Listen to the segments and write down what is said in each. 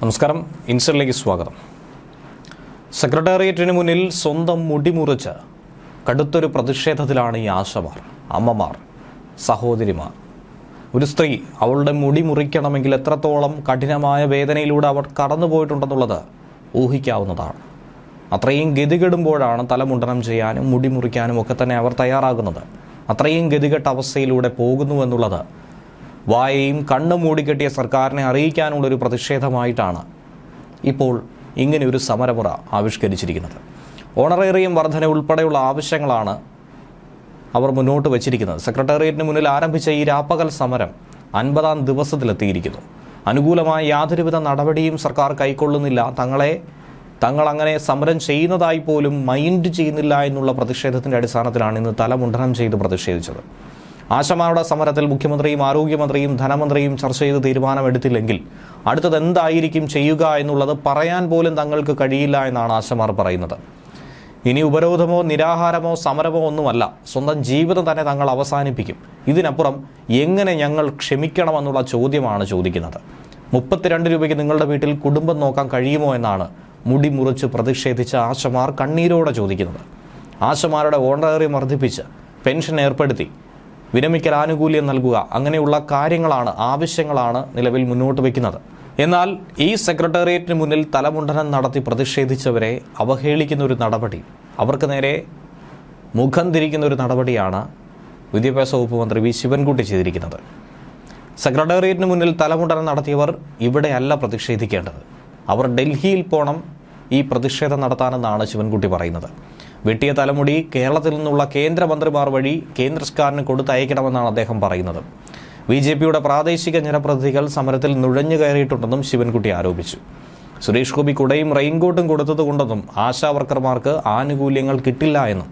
നമസ്കാരം, ഇൻസൈഡിലേക്ക് സ്വാഗതം. സെക്രട്ടേറിയറ്റിന് മുന്നിൽ സ്വന്തം മുടിമുറിച്ച് കടുത്തൊരു പ്രതിഷേധത്തിലാണ് ഈ ആശമാർ, അമ്മമാർ, സഹോദരിമാർ. ഒരു സ്ത്രീ അവളുടെ മുടി മുറിക്കണമെങ്കിൽ എത്രത്തോളം കഠിനമായ വേദനയിലൂടെ അവർ കടന്നുപോയിട്ടുണ്ടെന്നുള്ളത് ഊഹിക്കാവുന്നതാണ്. അത്രയും ഗതികെടുമ്പോഴാണ് തലമുണ്ടനം ചെയ്യാനും മുടി മുറിക്കാനും ഒക്കെ തന്നെ അവർ തയ്യാറാകുന്നത്. അത്രയും ഗതികെട്ട അവസ്ഥയിലൂടെ പോകുന്നുവെന്നുള്ളത് വായയും കണ്ണും മൂടിക്കെട്ടിയ സർക്കാരിനെ അറിയിക്കാനുള്ളൊരു പ്രതിഷേധമായിട്ടാണ് ഇപ്പോൾ ഇങ്ങനെയൊരു സമരമുറ ആവിഷ്കരിച്ചിരിക്കുന്നത്. ഓണറേറിയം വർധന ഉൾപ്പെടെയുള്ള ആവശ്യങ്ങളാണ് അവർ മുന്നോട്ട് വച്ചിരിക്കുന്നത്. സെക്രട്ടേറിയറ്റിന് മുന്നിൽ ആരംഭിച്ച ഈ രാപ്പകൽ സമരം 50-ാം ദിവസത്തിലെത്തിയിരിക്കുന്നു. അനുകൂലമായ യാതൊരുവിധ നടപടിയും സർക്കാർ കൈക്കൊള്ളുന്നില്ല. തങ്ങളങ്ങനെ സമരം ചെയ്യുന്നതായി പോലും മൈൻഡ് ചെയ്യുന്നില്ല എന്നുള്ള പ്രതിഷേധത്തിൻ്റെ അടിസ്ഥാനത്തിലാണ് ഇന്ന് തലമുണ്ടനം ചെയ്ത് പ്രതിഷേധിച്ചത്. ആശമാരുടെ സമരത്തിൽ മുഖ്യമന്ത്രിയും ആരോഗ്യമന്ത്രിയും ധനമന്ത്രിയും ചർച്ച ചെയ്ത് തീരുമാനമെടുത്തില്ലെങ്കിൽ അടുത്തത് എന്തായിരിക്കും ചെയ്യുക എന്നുള്ളത് പറയാൻ പോലും തങ്ങൾക്ക് കഴിയില്ല എന്നാണ് ആശമാർ പറയുന്നത്. ഇനി ഉപരോധമോ നിരാഹാരമോ സമരമോ ഒന്നുമല്ല, സ്വന്തം ജീവിതം തന്നെ തങ്ങൾ അവസാനിപ്പിക്കും. ഇതിനപ്പുറം എങ്ങനെ ഞങ്ങൾ ക്ഷമിക്കണമെന്നുള്ള ചോദ്യമാണ് ചോദിക്കുന്നത്. 32 രൂപയ്ക്ക് നിങ്ങളുടെ വീട്ടിൽ കുടുംബം നോക്കാൻ കഴിയുമോ എന്നാണ് മുടി മുറിച്ച് പ്രതിഷേധിച്ച ആശമാർ കണ്ണീരോടെ ചോദിക്കുന്നത്. ആശമാരുടെ ഓണറേറിയം വർദ്ധിപ്പിച്ച് പെൻഷൻ ഏർപ്പെടുത്തി വിരമിക്കൽ ആനുകൂല്യം നൽകുക, അങ്ങനെയുള്ള ആവശ്യങ്ങളാണ് നിലവിൽ മുന്നോട്ട് വയ്ക്കുന്നത്. എന്നാൽ ഈ സെക്രട്ടേറിയറ്റിന് മുന്നിൽ തലമുണ്ടനം നടത്തി പ്രതിഷേധിച്ചവരെ അവഹേളിക്കുന്ന ഒരു നടപടി, അവർക്ക് നേരെ മുഖം തിരിക്കുന്ന ഒരു നടപടിയാണ് വിദ്യാഭ്യാസ വകുപ്പ് മന്ത്രി വി ശിവൻകുട്ടി ചെയ്തിരിക്കുന്നത്. സെക്രട്ടേറിയറ്റിന് മുന്നിൽ തലമുണ്ടനം നടത്തിയവർ ഇവിടെയല്ല പ്രതിഷേധിക്കേണ്ടത്, അവർ ഡൽഹിയിൽ പോകണം ഈ പ്രതിഷേധം നടത്താനെന്നാണ് ശിവൻകുട്ടി പറയുന്നത്. വെട്ടിയ തലമുടി കേരളത്തിൽ നിന്നുള്ള കേന്ദ്രമന്ത്രിമാർ വഴി കേന്ദ്ര സർക്കാരിന് കൊടുത്തയക്കണമെന്നാണ് അദ്ദേഹം പറയുന്നത്. BJPയുടെ പ്രാദേശിക ജനപ്രതിനിധികൾ സമരത്തിൽ നുഴഞ്ഞു കയറിയിട്ടുണ്ടെന്നും ശിവൻകുട്ടി ആരോപിച്ചു. സുരേഷ് ഗോപി കുടയും റെയിൻകോട്ടും കൊടുത്തതുകൊണ്ടെന്നും ആശാവർക്കർമാർക്ക് ആനുകൂല്യങ്ങൾ കിട്ടില്ല എന്നും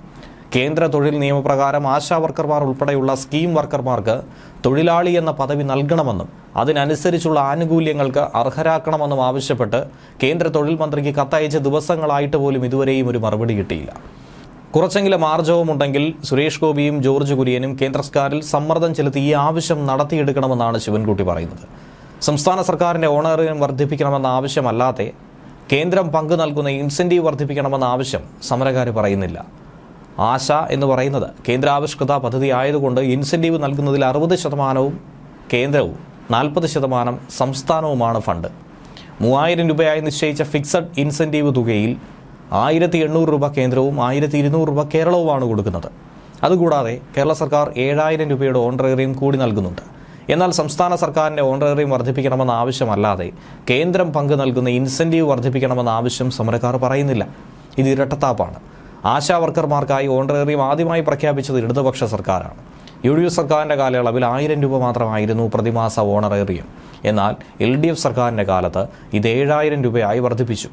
കേന്ദ്ര തൊഴിൽ നിയമപ്രകാരം ആശാവർക്കർമാർ ഉൾപ്പെടെയുള്ള സ്കീം വർക്കർമാർക്ക് തൊഴിലാളി എന്ന പദവി നൽകണമെന്നും അതിനനുസരിച്ചുള്ള ആനുകൂല്യങ്ങൾക്ക് അർഹരാക്കണമെന്നും ആവശ്യപ്പെട്ട് കേന്ദ്ര തൊഴിൽ മന്ത്രിക്ക് കത്തയച്ച ദിവസങ്ങളായിട്ട് പോലും ഇതുവരെയും ഒരു മറുപടി കിട്ടിയില്ല. കുറച്ചെങ്കിലും ആർജവമുണ്ടെങ്കിൽ സുരേഷ് ഗോപിയും ജോർജ് കുര്യനും കേന്ദ്ര സർക്കാരിൽ സമ്മർദ്ദം ചെലുത്തി ഈ ആവശ്യം നടത്തിയെടുക്കണമെന്നാണ് ശിവൻകുട്ടി പറയുന്നത്. സംസ്ഥാന സർക്കാരിൻ്റെ ഓണറേറിയം വർദ്ധിപ്പിക്കണമെന്ന ആവശ്യമല്ലാതെ കേന്ദ്രം പങ്കു നൽകുന്ന ഇൻസെൻറ്റീവ് വർദ്ധിപ്പിക്കണമെന്ന ആവശ്യം സമരക്കാർ പറയുന്നില്ല. ആശ എന്ന് പറയുന്നത് കേന്ദ്രാവിഷ്കൃത പദ്ധതി ആയതുകൊണ്ട് ഇൻസെൻറ്റീവ് നൽകുന്നതിൽ 60% കേന്ദ്രവും 40% സംസ്ഥാനവുമാണ് ഫണ്ട്. 3000 രൂപയായി നിശ്ചയിച്ച ഫിക്സഡ് ഇൻസെൻറ്റീവ് തുകയിൽ 1800 രൂപ കേന്ദ്രവും 1200 രൂപ കേരളവുമാണ് കൊടുക്കുന്നത്. അതുകൂടാതെ കേരള സർക്കാർ 7000 രൂപയുടെ ഓണറേറിയം കൂടി നൽകുന്നുണ്ട്. എന്നാൽ സംസ്ഥാന സർക്കാരിൻ്റെ ഓണറേറിയം വർദ്ധിപ്പിക്കണമെന്ന ആവശ്യമല്ലാതെ കേന്ദ്രം പങ്ക് നൽകുന്ന ഇൻസെൻറ്റീവ് വർദ്ധിപ്പിക്കണമെന്ന ആവശ്യം സമരക്കാർ പറയുന്നില്ല. ഇത് ഇരട്ടത്താപ്പാണ്. ആശാവർക്കർമാർക്കായി ഓണറേറിയം ആദ്യമായി പ്രഖ്യാപിച്ചത് ഇടതുപക്ഷ സർക്കാരാണ്. UDF സർക്കാരിൻ്റെ കാലയളവിൽ 1000 രൂപ മാത്രമായിരുന്നു പ്രതിമാസ ഓണറേറിയം. എന്നാൽ LDF സർക്കാരിൻ്റെ കാലത്ത് ഇത് 7000 രൂപയായി വർദ്ധിപ്പിച്ചു.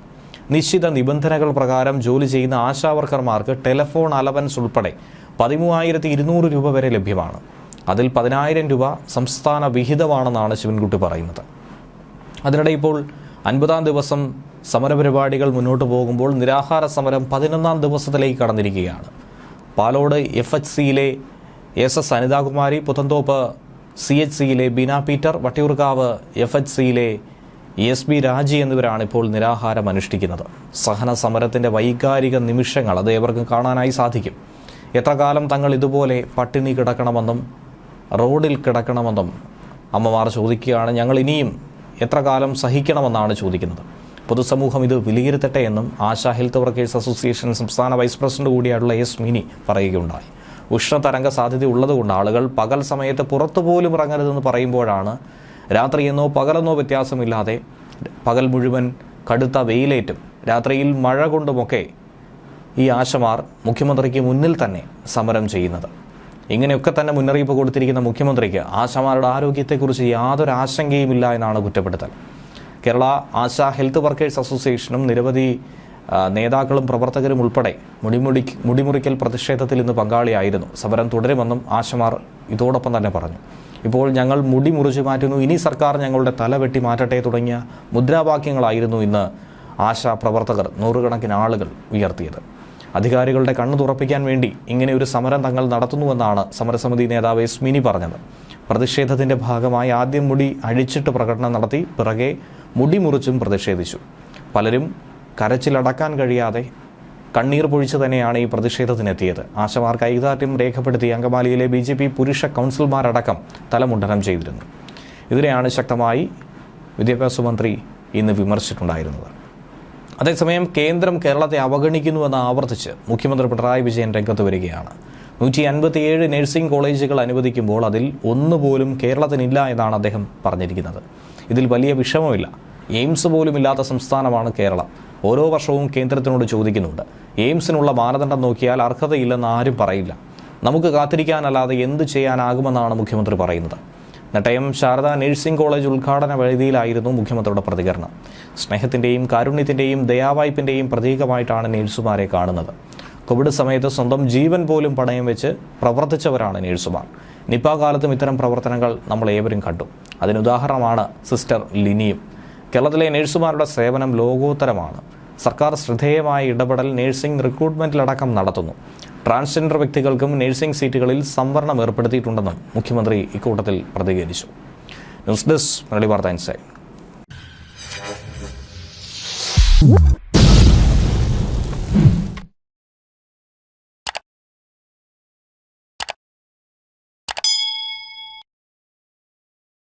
നിശ്ചിത നിബന്ധനകൾ പ്രകാരം ജോലി ചെയ്യുന്ന ആശാവർക്കർമാർക്ക് ടെലിഫോൺ അലവൻസ് ഉൾപ്പെടെ 13,200 രൂപ വരെ ലഭ്യമാണ്. അതിൽ 10,000 രൂപ സംസ്ഥാന വിഹിതമാണെന്നാണ് ശിവൻകുട്ടി പറയുന്നത്. അതിനിടെ ഇപ്പോൾ 50-ാം ദിവസം സമരപരിപാടികൾ മുന്നോട്ട് പോകുമ്പോൾ നിരാഹാര സമരം 11-ാം ദിവസത്തിലേക്ക് കടന്നിരിക്കുകയാണ്. പാലോട് FHCയിലെ SS അനിതാകുമാരി, പുത്തൻതോപ്പ് CHCയിലെ ബീന പീറ്റർ, വട്ടിയൂർക്കാവ് FHCയിലെ SB രാജി എന്നിവരാണ് ഇപ്പോൾ നിരാഹാരം അനുഷ്ഠിക്കുന്നത്. സഹന സമരത്തിൻ്റെ വൈകാരിക നിമിഷങ്ങൾ അത് ഏവർക്കും കാണാനായി സാധിക്കും. എത്ര കാലം തങ്ങൾ ഇതുപോലെ പട്ടിണി കിടക്കണമെന്നും റോഡിൽ കിടക്കണമെന്നും അമ്മമാർ ചോദിക്കുകയാണ്. ഞങ്ങൾ ഇനിയും എത്ര കാലം സഹിക്കണമെന്നാണ് ചോദിക്കുന്നത്. പൊതുസമൂഹം ഇത് വിലയിരുത്തട്ടെ എന്നും ആശാ ഹെൽത്ത് വർക്കേഴ്സ് അസോസിയേഷൻ സംസ്ഥാന വൈസ് പ്രസിഡന്റ് കൂടിയായിട്ടുള്ള S മിനി പറയുകയുണ്ടായി. ഉഷ്ണതരംഗ സാധ്യത ഉള്ളതുകൊണ്ട് ആളുകൾ പകൽ സമയത്ത് പുറത്തുപോലും ഇറങ്ങരുതെന്ന് പറയുമ്പോഴാണ് രാത്രിയെന്നോ പകലെന്നോ വ്യത്യാസമില്ലാതെ പകൽ മുഴുവൻ കടുത്ത വെയിലേറ്റും രാത്രിയിൽ മഴ കൊണ്ടുമൊക്കെ ഈ ആശമാർ മുഖ്യമന്ത്രിക്ക് മുന്നിൽ തന്നെ സമരം ചെയ്യുന്നത്. ഇങ്ങനെയൊക്കെ തന്നെ മുന്നറിയിപ്പ് കൊടുത്തിരിക്കുന്ന മുഖ്യമന്ത്രിക്ക് ആശമാരുടെ ആരോഗ്യത്തെക്കുറിച്ച് യാതൊരു ആശങ്കയുമില്ല എന്നാണ് കുറ്റപ്പെടുത്തൽ. കേരള ആശാ ഹെൽത്ത് വർക്കേഴ്സ് അസോസിയേഷനും നിരവധി നേതാക്കളും പ്രവർത്തകരും ഉൾപ്പെടെ മുടിമുറിക്കൽ പ്രതിഷേധത്തിൽ ഇന്ന് പങ്കാളിയായിരുന്നു. സമരം തുടരുമെന്നും ആശമാർ ഇതോടൊപ്പം തന്നെ പറഞ്ഞു. ഇപ്പോൾ ഞങ്ങൾ മുടി മുറിച്ചു മാറ്റുന്നു, ഇനി സർക്കാർ ഞങ്ങളുടെ തല വെട്ടി മാറ്റട്ടെ തുടങ്ങിയ മുദ്രാവാക്യങ്ങളായിരുന്നു ഇന്ന് ആശാ പ്രവർത്തകർ, 100 കണക്കിന് ആളുകൾ ഉയർത്തിയത്. അധികാരികളുടെ കണ്ണു തുറപ്പിക്കാൻ വേണ്ടി ഇങ്ങനെ ഒരു സമരം തങ്ങൾ നടത്തുന്നുവെന്നാണ് സമരസമിതി നേതാവ് എസ് മിനി പറഞ്ഞത്. പ്രതിഷേധത്തിന്റെ ഭാഗമായി ആദ്യം മുടി അഴിച്ചിട്ട് പ്രകടനം നടത്തി, പിറകെ മുടി മുറിച്ചും പ്രതിഷേധിച്ചു. പലരും കരച്ചിലടക്കാൻ കഴിയാതെ കണ്ണീർ പൊഴിച്ച് തന്നെയാണ് ഈ പ്രതിഷേധത്തിനെത്തിയത്. ആശമാർക്ക് ഐകദാർഢ്യം രേഖപ്പെടുത്തി അങ്കമാലിയിലെ BJP പുരുഷ കൗൺസിലർമാരടക്കം തലമുണ്ടനം ചെയ്തിരുന്നു. ഇതിനെയാണ് ശക്തമായി വിദ്യാഭ്യാസ മന്ത്രി ഇന്ന് വിമർശിച്ചിട്ടുണ്ടായിരുന്നത്. അതേസമയം കേന്ദ്രം കേരളത്തെ അവഗണിക്കുന്നുവെന്ന് ആവർത്തിച്ച് മുഖ്യമന്ത്രി പിണറായി വിജയൻ രംഗത്ത് വരികയാണ്. 157 നഴ്സിംഗ് കോളേജുകൾ അനുവദിക്കുമ്പോൾ അതിൽ ഒന്നുപോലും കേരളത്തിനില്ല എന്നാണ് അദ്ദേഹം പറഞ്ഞിരിക്കുന്നത്. ഇതിൽ വലിയ വിഷമമില്ല. എയിംസ് പോലും ഇല്ലാത്ത സംസ്ഥാനമാണ് കേരളം. ഓരോ വർഷവും കേന്ദ്രത്തിനോട് ചോദിക്കുന്നുണ്ട്. എയിംസിനുള്ള മാനദണ്ഡം നോക്കിയാൽ അർഹതയില്ലെന്ന് ആരും പറയില്ല. നമുക്ക് കാത്തിരിക്കാനല്ലാതെ എന്ത് ചെയ്യാനാകുമെന്നാണ് മുഖ്യമന്ത്രി പറയുന്നത്. നെട്ടയം ശാരദ നഴ്സിംഗ് കോളേജ് ഉദ്ഘാടന വേദിയിലായിരുന്നു മുഖ്യമന്ത്രിയുടെ പ്രതികരണം. സ്നേഹത്തിൻ്റെയും കാരുണ്യത്തിൻ്റെയും ദയാവായ്പിൻ്റെയും പ്രതീകമായിട്ടാണ് നഴ്സുമാരെ കാണുന്നത്. കോവിഡ് സമയത്ത് സ്വന്തം ജീവൻ പോലും പണയം വെച്ച് പ്രവർത്തിച്ചവരാണ് നഴ്സുമാർ. നിപ കാലത്തും ഇത്തരം പ്രവർത്തനങ്ങൾ നമ്മൾ ഏവരും കണ്ടു. അതിനുദാഹരണമാണ് സിസ്റ്റർ ലിനിയും. കേരളത്തിലെ നഴ്സുമാരുടെ സേവനം ലോകോത്തരമാണ്. സർക്കാർ ശ്രദ്ധേയമായ ഇടപെടൽ നഴ്സിംഗ് റിക്രൂട്ട്മെന്റിലടക്കം നടത്തുന്നു. ട്രാൻസ്ജെൻഡർ വ്യക്തികൾക്കും നഴ്സിംഗ് സീറ്റുകളിൽ സംവരണം ഏർപ്പെടുത്തിയിട്ടുണ്ടെന്നും മുഖ്യമന്ത്രി ഇക്കൂട്ടത്തിൽ പ്രതികരിച്ചു. ന്യൂസ് ഡെസ്ക് മലയാളി വാർത്ത ഇൻസൈഡ്.